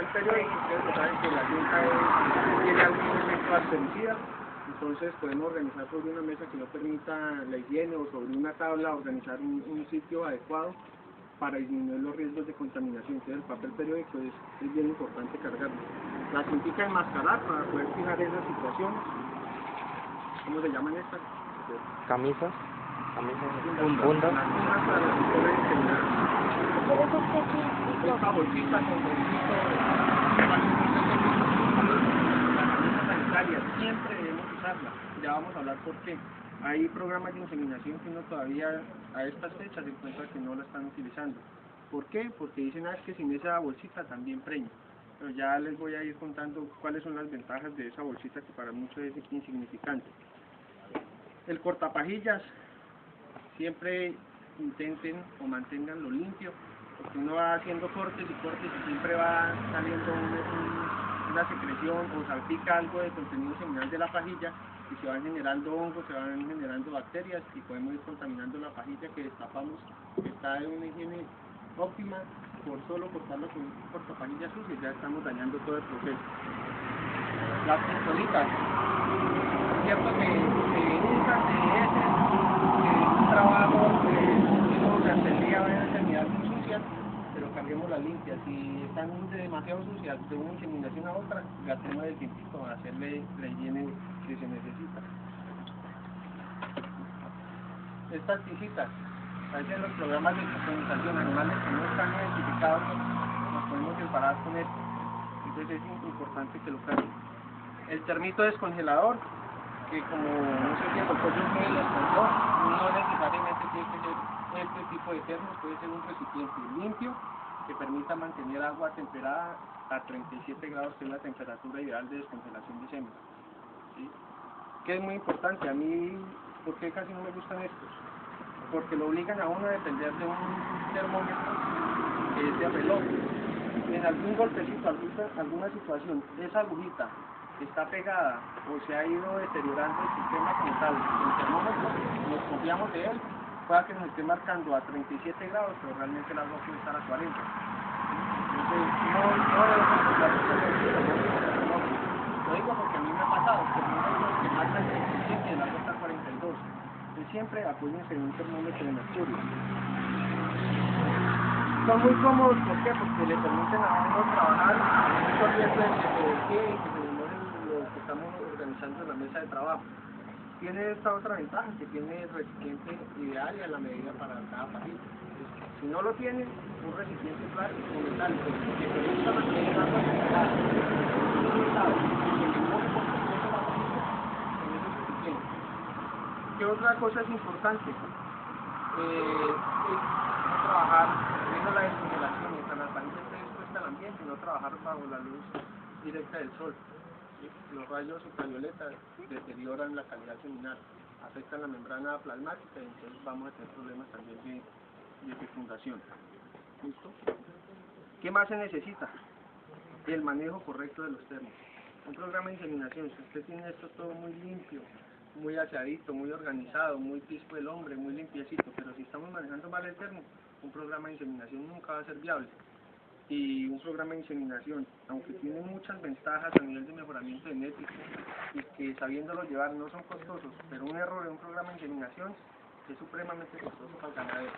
papel periódico, ustedes saben que la tinta tiene algún efecto aspergida, entonces podemos organizar sobre una mesa que no permita la higiene o sobre una tabla organizar un sitio adecuado para disminuir los riesgos de contaminación. Entonces el papel periódico es bien importante cargarlo. La cintica enmascarar para poder fijar esas situaciones. ¿Cómo se llaman estas? Camisas. Fundas. Fundas. Las fundas para los sectores inseminados. Esta bolsita con bolsito la camisa sanitaria, siempre debemos usarla. Ya vamos a hablar por qué. Hay programas de inseminación que uno todavía a estas fechas se encuentra que no la están utilizando. ¿Por qué? Porque dicen es que sin esa bolsita también preña. Pero ya les voy a ir contando cuáles son las ventajas de esa bolsita que para muchos es insignificante. El cortapajillas, siempre intenten o manténganlo limpio, porque uno va haciendo cortes y siempre va saliendo una secreción o salpica algo de contenido seminal de la pajilla y se van generando hongos, se van generando bacterias y podemos ir contaminando la pajilla que destapamos, que está en una higiene óptima. Por solo cortarlo con un cortapajilla sucio ya estamos dañando todo el proceso. Las pistolitas, es cierto que se usan de ese, un trabajo durante el día van a terminar muy sucias, pero carguemos las limpias. Si están demasiado sucias de una inseminación a otra, gastemos el tiempito a hacerle la higiene que se necesita. Estas ticitas, a veces en los programas de sincronización, animales que no están identificados, nos podemos separar con esto. Entonces es importante que lo carguen. El termito descongelador, que como no sé si el doctor John les contó, no necesariamente tiene que ser este tipo de termo, puede ser un recipiente limpio que permita mantener agua temperada a 37 grados, que es la temperatura ideal de descongelación de semen. ¿Sí? Que es muy importante, a mí, ¿por qué casi no me gustan estos? Porque lo obligan a uno a depender de un termómetro que es de reloj. En algún golpecito, alguna situación, esa agujita está pegada o se ha ido deteriorando el sistema como tal, el termómetro, nos confiamos de él, pueda que nos esté marcando a 37 grados, pero realmente el agua puede estar a 40. Entonces, no debemos confiar mucho en el termómetro. Lo digo porque a mí me ha pasado, termómetros que marcan 37 y el agua está a 42. Siempre apóyense en un termómetro de mercurio. Son muy cómodos, ¿por qué? Porque le permiten a uno trabajar mucho riesgo de que se desquíe y que se demore lo que estamos organizando en la mesa de trabajo. Tiene esta otra ventaja, que tiene el recipiente ideal y a la medida para cada pajilla. Si no lo tiene, un recipiente plástico o metálico que permita mantener agua temperada, ¿qué otra cosa es importante? Es no trabajar, viendo la descongelación, mientras la pajilla esté expuesta al ambiente, no trabajar bajo la luz directa del sol. ¿Sí? Los rayos ultravioletas deterioran la calidad seminal, afectan la membrana plasmática y entonces vamos a tener problemas también de fecundación. ¿Listo? ¿Qué más se necesita? El manejo correcto de los termos. Un programa de inseminación, si usted tiene esto todo muy limpio, muy aseadito, muy organizado, muy pisco el hombre, muy limpiecito, pero si estamos manejando mal el termo, un programa de inseminación nunca va a ser viable. Y un programa de inseminación, aunque tiene muchas ventajas a nivel de mejoramiento genético y que sabiéndolo llevar no son costosos, pero un error en un programa de inseminación es supremamente costoso para el ganadero.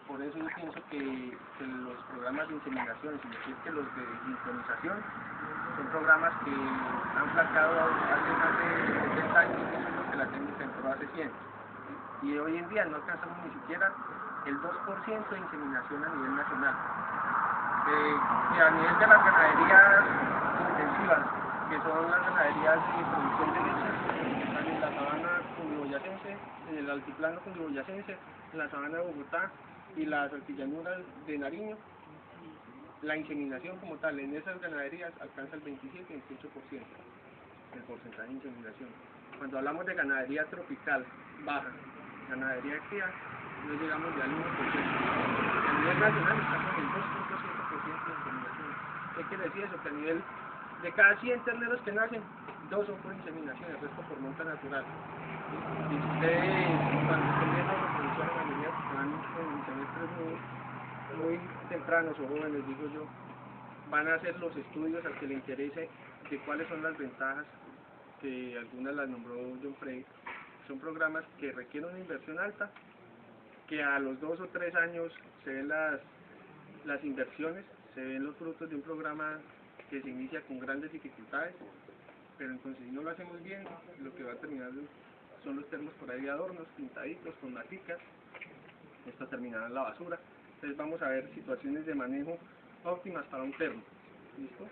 Por eso yo pienso que los programas de inseminación, sin decir que los de sincronización, son programas que han flaqueado hace más de 70 años, que la técnica entró hace 100. Y hoy en día no alcanzamos ni siquiera el 2% de inseminación a nivel nacional. Y a nivel de las ganaderías intensivas, que son las ganaderías de producción de leche, que están en la sabana cundiboyacense, en el altiplano cundiboyacense, en la sabana de Bogotá y las altillanuras de Nariño, la inseminación como tal en esas ganaderías alcanza el 27-28% del porcentaje de inseminación. Cuando hablamos de ganadería tropical baja, ganadería cría, no llegamos ya al 1%. Y a nivel nacional estamos en el 2.7% de inseminación. ¿Qué quiere decir eso? Que a nivel de cada 100 terneros que nacen, 2 son por inseminación, el resto por monta natural. Y ustedes, cuando estén viendo la reproducción en la niña, están en semestres muy tempranos o jóvenes, digo yo, van a hacer los estudios al que le interese de cuáles son las ventajas, que algunas las nombró John Frey. Son programas que requieren una inversión alta, que a los 2 o 3 años se ven las inversiones, se ven los frutos de un programa que se inicia con grandes dificultades, pero entonces si no lo hacemos bien, lo que va a terminar son los termos por ahí de adornos, pintaditos, con maticas, esto terminará en la basura. Entonces vamos a ver situaciones de manejo óptimas para un termo. ¿Listo?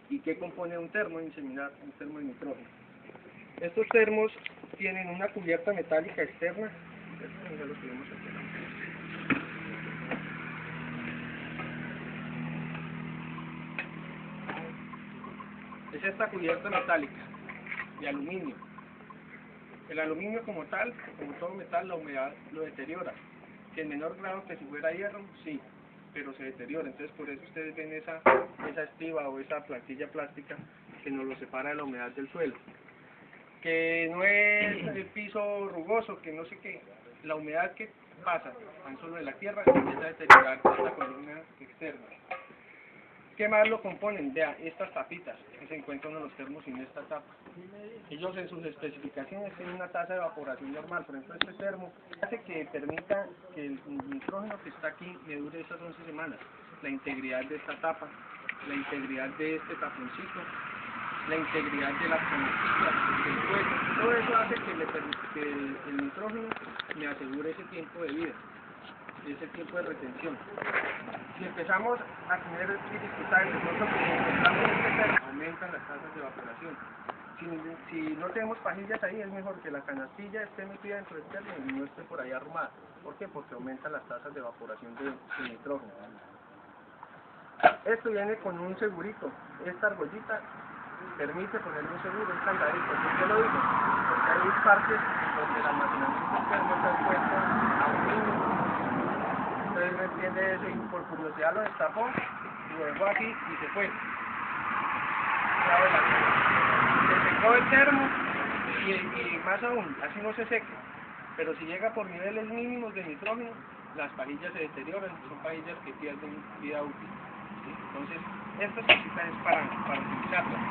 ¿Y qué compone un termo inseminar, un termo de nitrógeno? Estos termos tienen una cubierta metálica externa. Ya lo tenemos aquí. Es esta cubierta metálica de aluminio. El aluminio como tal, como todo metal, la humedad lo deteriora. Que en menor grado que si fuera hierro, sí, pero se deteriora. Entonces por eso ustedes ven esa estiba o esa plantilla plástica que nos lo separa de la humedad del suelo. Que no es el piso rugoso, que no sé qué. La humedad que pasa tan solo de la tierra empieza a deteriorar esta columna externa. ¿Qué más lo componen? Vean, estas tapitas que se encuentran en los termos sin esta tapa. Ellos en sus especificaciones tienen una tasa de evaporación normal. Por ejemplo, este termo hace que permita que el nitrógeno que está aquí me dure esas 11 semanas. La integridad de esta tapa, la integridad de este taponcito, la integridad de las canastillas, del cuello. Todo eso hace que el nitrógeno me asegure ese tiempo de vida, ese tiempo de retención. Si empezamos a tener dificultades, nosotros encontramos este termo, aumentan las tasas de evaporación. Si no tenemos pajillas ahí, es mejor que la canastilla esté metida dentro del termo y no esté por ahí arrumada. ¿Por qué? Porque aumentan las tasas de evaporación de nitrógeno. Esto viene con un segurito. Esta argollita permite ponerle un seguro, un candadito. ¿Por qué lo digo? Porque hay partes donde el almacenamiento del termo está expuesto a un mínimo. Entonces no entiende eso y por curiosidad lo destapó, lo dejó aquí y se fue. Se secó el termo y más aún, así no se seque. Pero si llega por niveles mínimos de nitrógeno, las pajillas se deterioran, son pajillas que pierden vida útil. ¿Sí? Entonces, estas cositas es para utilizarlas.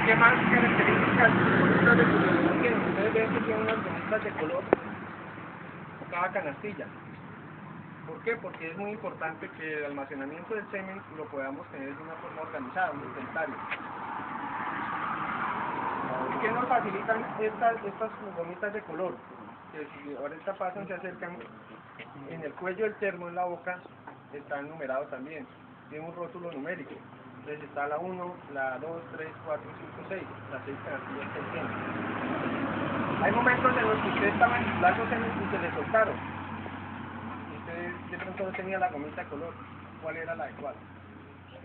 ¿Qué más características de utilización tienen? Ustedes ven que tienen unas gomitas de color por cada canastilla. ¿Por qué? Porque es muy importante que el almacenamiento del semen lo podamos tener de una forma organizada, un inventario. ¿Y qué nos facilitan estas gomitas de color? Que si ahorita pasan, se acercan, en el cuello del termo, en la boca, está numerado también. Tiene un rótulo numérico. Entonces está la 1, la 2, 3, 4, 5, 6. Las 6 canastillas que tiene. Hay momentos en los que usted estaba inflando semen y se le soltaron. De pronto no tenía la gomita de color. ¿Cuál era la adecuada?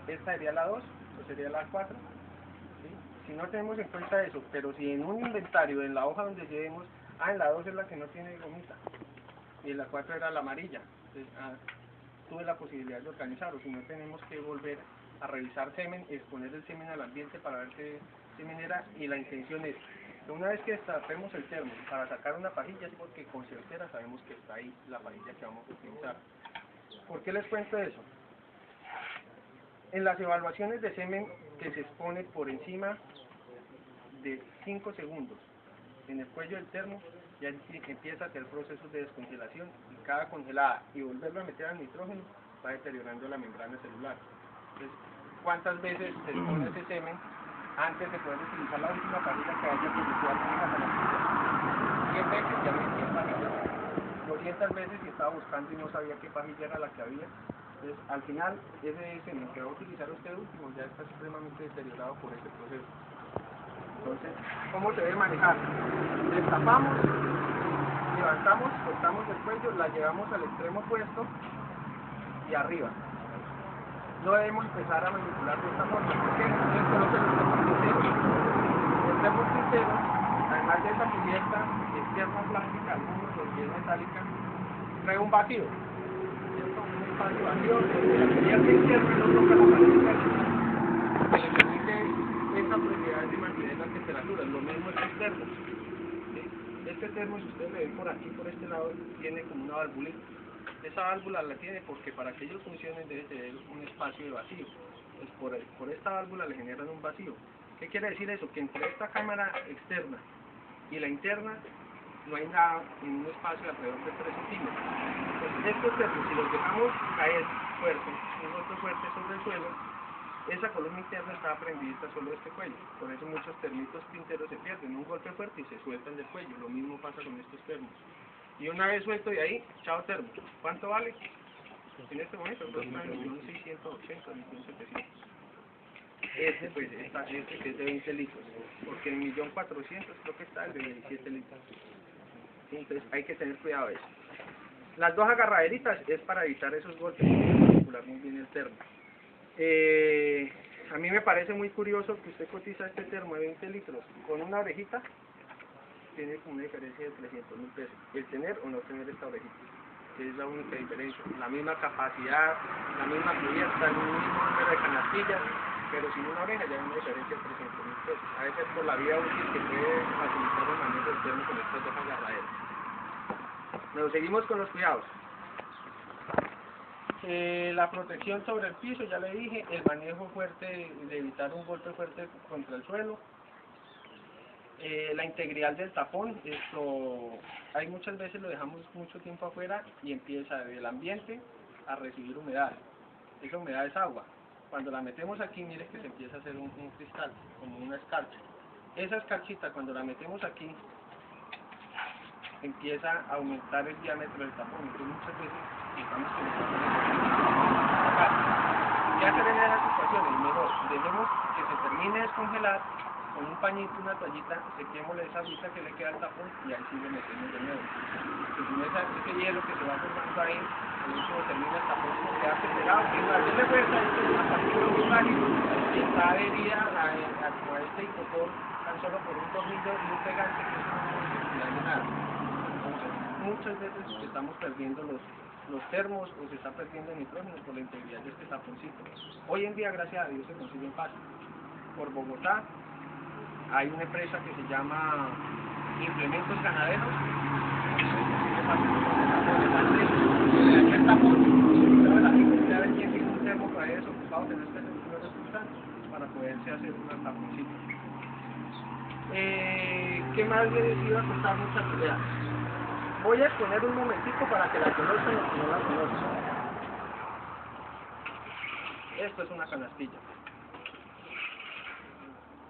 ¿Esta sería la 2 o sería la 4? ¿Sí? Si no tenemos en cuenta eso, pero si en un inventario, en la hoja donde llevemos, en la 2 es la que no tiene gomita y en la 4 era la amarilla, entonces tuve la posibilidad de organizar, o si no tenemos que volver a revisar semen, exponer el semen al ambiente para ver qué semen era, y la intención es que una vez que destapemos el termo para sacar una pajilla es porque con certeza sabemos que está ahí la pajilla que vamos a utilizar. ¿Por qué les cuento eso? En las evaluaciones de semen que se expone por encima de 5 segundos en el cuello del termo, ya empieza a hacer procesos de descongelación, y cada congelada y volverlo a meter al nitrógeno va deteriorando la membrana celular. Entonces, ¿cuántas veces se expone ese semen antes de poder utilizar la última pajilla que haya producido la canastilla? 100 veces, ya no hay 100 pajillas. 200 veces y estaba buscando y no sabía qué pajilla era la que había. Entonces, al final, ese semen que va a utilizar usted último ya está supremamente deteriorado por ese proceso. Entonces, ¿cómo se debe manejar? Destapamos, levantamos, soltamos el cuello, la llevamos al extremo opuesto y arriba. No debemos empezar a manipular de esta forma, porque es coloca los termos tinteros. El termo tintero, además de esa cubierta externa plástica, algunos donde es metálica, trae un vacío. Un espacio vacío donde la cubierta interna no toca la pared metálica, que le permite esa propiedad de mantener las temperaturas. Lo mismo es el termo. ¿Sí? Este termo, si ustedes le ven por aquí, por este lado, tiene como una valvulita. Esa válvula la tiene porque para que ellos funcionen debe tener un espacio de vacío. Entonces por esta válvula le generan un vacío. ¿Qué quiere decir eso? Que entre esta cámara externa y la interna no hay nada en un espacio de alrededor de 3 centímetros. Entonces estos termos, si los dejamos caer fuerte, un golpe fuerte sobre el suelo, esa columna interna está prendida solo de este cuello. Por eso muchos termitos pinteros se pierden un golpe fuerte y se sueltan del cuello. Lo mismo pasa con estos termos. Y una vez suelto de ahí, chao termo. ¿Cuánto vale? En este momento, 2.680.000, 1.700.000. Este que es de 20 litros, porque en 1.400.000 creo que está el de 17 litros. Entonces hay que tener cuidado de eso. Las dos agarraderitas es para evitar esos golpes y manipular muy bien el termo. A mí me parece muy curioso que usted cotiza este termo de 20 litros con una orejita, tiene como una diferencia de 300.000 pesos, el tener o no tener esta orejita, que es la única diferencia. La misma capacidad, la misma cubierta, el mismo número de canastillas, pero sin una oreja ya hay una diferencia de 300.000 pesos. A veces por la vía útil que puede facilitar el manejo del termo con estas dos agarraderas. Pero seguimos con los cuidados. La protección sobre el piso, ya le dije, el manejo fuerte, de evitar un golpe fuerte contra el suelo. La integridad del tapón, esto hay muchas veces lo dejamos mucho tiempo afuera y empieza del ambiente a recibir humedad. Esa humedad es agua. Cuando la metemos aquí, mire que se empieza a hacer un cristal, como una escarcha. Esa escarchita, cuando la metemos aquí, empieza a aumentar el diámetro del tapón. Entonces muchas veces estamos con el tapón. ¿Qué hacer en esas situaciones? Mejor, dejemos que se termine de descongelar con un pañito, una toallita, sequemos esa agüita que le queda al tapón y ahí sí le metemos de nuevo. Porque si no ese hielo que se va formando ahí, el último termina el tapón como queda pegado, y no hacerle fuerza, esto es una partícula muy frágil y está adherida a este icotor tan solo por un tornillo y un pegante que eso no puede circular de nada. Entonces, muchas veces estamos perdiendo los termos o se está perdiendo el nitrógeno por la integridad de este taponcito. Hoy en día, gracias a Dios, se consiguen fácil. Por Bogotá hay una empresa que se llama Implementos Ganaderos. El tapón, ya ven quién tiene un termo para eso, ocupado en este número de sustancias para poderse hacer una taponcita. ¿Qué más les iba a contar? Muchas ideas. Voy a exponer un momentico para que la conozcan o que no la conozcan. Esto es una canastilla.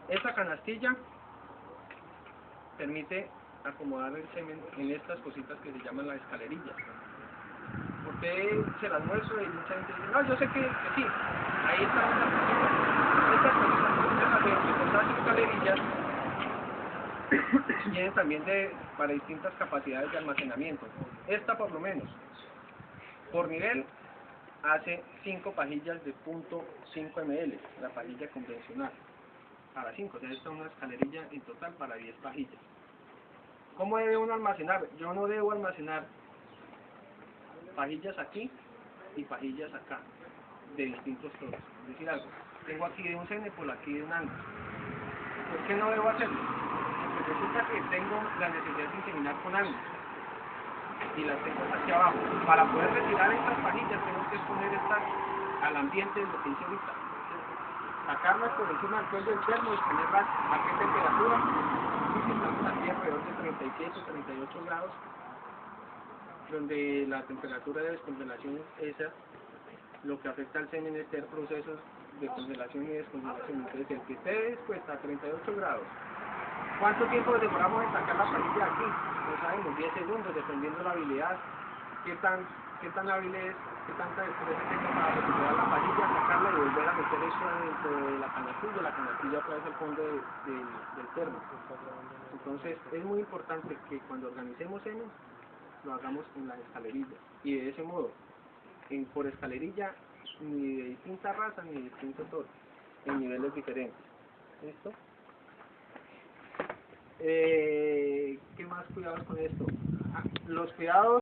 Esta canastilla permite acomodar el semen en estas cositas que se llaman las escalerillas. Usted se las muestro y mucha gente dice, no, yo sé que sí, ahí están estas cositas de las escalerillas. Tienen también para distintas capacidades de almacenamiento. Esta por lo menos, por nivel, hace 5 pajillas de 0.5 ml, la pajilla convencional. Para 5, o sea, esta es una escalerilla en total para 10 pajillas. ¿Cómo debe uno almacenar? Yo no debo almacenar pajillas aquí y pajillas acá, de distintos tonos. Es decir, algo, tengo aquí de un cenepol, aquí de un angus. ¿Por qué no debo hacerlo? Porque resulta que tengo la necesidad de inseminar con angus y las tengo aquí abajo. Para poder retirar estas pajillas tengo que exponer estas al ambiente de lo que hice ahorita. Sacarlas por encima del cuello del termo y ponerlas a qué temperatura. Estamos aquí alrededor de 37 o 38 grados, donde la temperatura de descongelación es esa. Lo que afecta al semen es tener procesos de congelación y descongelación. Entonces el que esté dispuesta a 38 grados, ¿cuánto tiempo demoramos en sacar la pajilla aquí? No sabemos, 10 segundos, dependiendo de la habilidad, qué tan hábil es, qué tanta destreza tenga para recuperar la pajilla, sacarla y volver a meter eso dentro de la canastilla otra vez al fondo del termo. Entonces es muy importante que cuando organicemos semen, lo hagamos en las escalerillas, y de ese modo, por escalerilla, ni de distinta raza ni de distinto tono, en niveles diferentes. ¿Listo? ¿Qué más cuidados con esto? Los cuidados